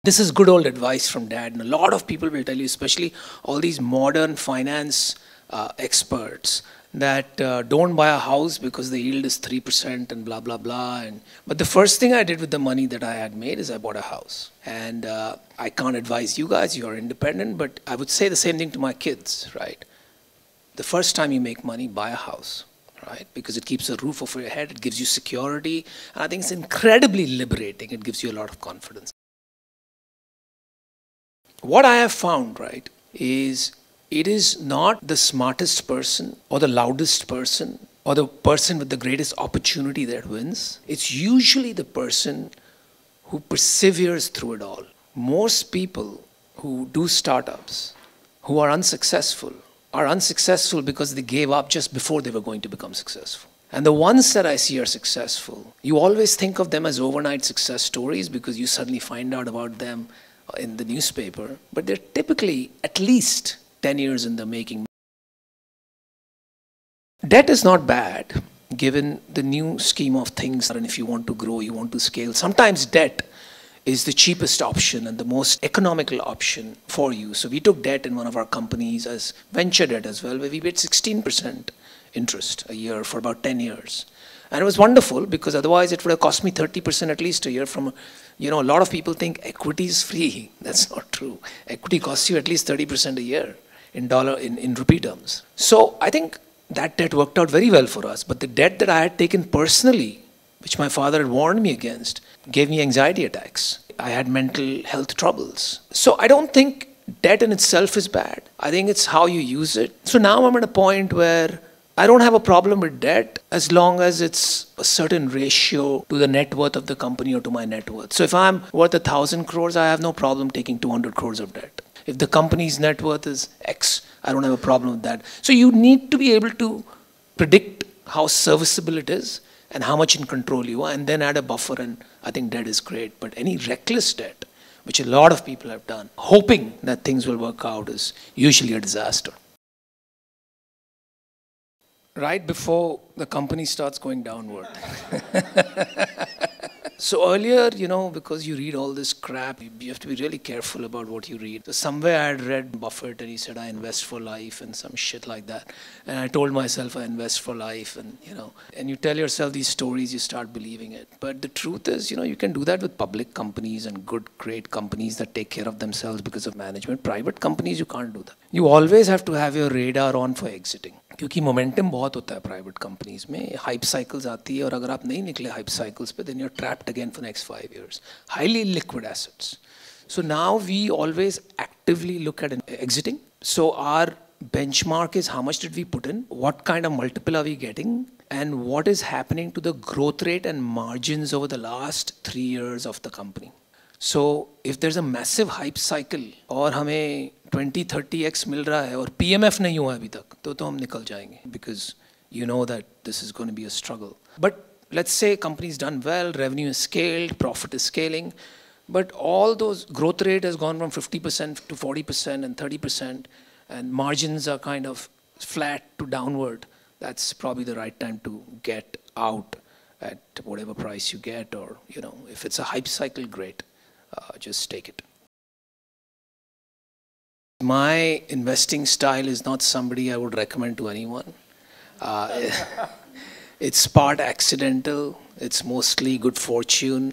This is good old advice from dad, and a lot of people will tell you, especially all these modern finance experts, that don't buy a house because the yield is 3% and blah, blah, blah. But the first thing I did with the money that I had made is I bought a house. And I can't advise you guys, you are independent, but I would say the same thing to my kids, right? The first time you make money, buy a house, right? Because it keeps a roof over your head, it gives you security, and I think it's incredibly liberating. It gives you a lot of confidence. What I have found, right, is it is not the smartest person or the loudest person or the person with the greatest opportunity that wins. It's usually the person who perseveres through it all. Most people who do startups, who are unsuccessful because they gave up just before they were going to become successful. And the ones that I see are successful, you always think of them as overnight success stories because you suddenly find out about them in the newspaper, but they're typically at least 10 years in the making. Debt is not bad given the new scheme of things, and if you want to grow, you want to scale, sometimes debt is the cheapest option and the most economical option for you. So we took debt in one of our companies as venture debt as well, where we paid 16% interest a year for about 10 years. And it was wonderful because otherwise it would have cost me 30% at least a year from, a lot of people think equity is free. That's not true. Equity costs you at least 30% a year in rupee terms. So I think that debt worked out very well for us. But the debt that I had taken personally, which my father had warned me against, gave me anxiety attacks. I had mental health troubles. So I don't think debt in itself is bad. I think it's how you use it. So now I'm at a point where I don't have a problem with debt as long as it's a certain ratio to the net worth of the company or to my net worth. So if I'm worth 1,000 crores, I have no problem taking 200 crores of debt. If the company's net worth is X, I don't have a problem with that. So you need to be able to predict how serviceable it is and how much in control you are, and then add a buffer, and I think debt is great. But any reckless debt, which a lot of people have done, hoping that things will work out, is usually a disaster. Right before the company starts going downward. So earlier, because you read all this crap, you have to be really careful about what you read. So somewhere I had read Buffett and he said, I invest for life and some shit like that. And I told myself I invest for life and, and you tell yourself these stories, you start believing it. But the truth is, you can do that with public companies and good, great companies that take care of themselves because of management. Private companies, you can't do that. You always have to have your radar on for exiting. क्योंकि momentum बहुत होता है private companies में, hype cycles आती है और अगर आप नहीं निकले हाइप साइकिल्स पे, then you're trapped again for next 5 years. Highly liquid assets. So now we always actively look at exiting. So our benchmark is how much did we put in, what kind of multiple are we getting, and what is happening to the growth rate and margins over the last 3 years of the company. So if there's a massive hype cycle और हमें 20-30x मिल रहा है और PMF नहीं हुआ अभी तक, तो हम निकल जाएंगे because you know that this is going to be a struggle. But let's say company's done well, revenue is scaled, profit is scaling, but all those growth rate has gone from 50% to 40% and 30%, and margins are kind of flat to downward. That's probably the right time to get out at whatever price you get, or if it's a hype cycle, great. Just take it. My investing style is not somebody I would recommend to anyone. It's part accidental, it's mostly good fortune,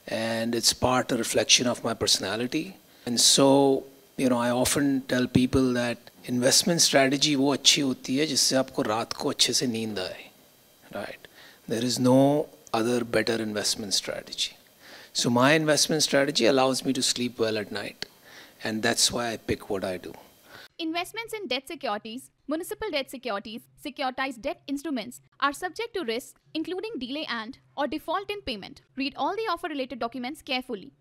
and it's part a reflection of my personality. And so, I often tell people that investment strategy वो अच्छी होती है जिससे आपको रात को अच्छे से नींद आए, right? There is no other better investment strategy. So my investment strategy allows me to sleep well at night, and that's why I pick what I do. Investments in debt securities, municipal debt securities, securitized debt instruments are subject to risks including delay and or default in payment. Read all the offer related documents carefully.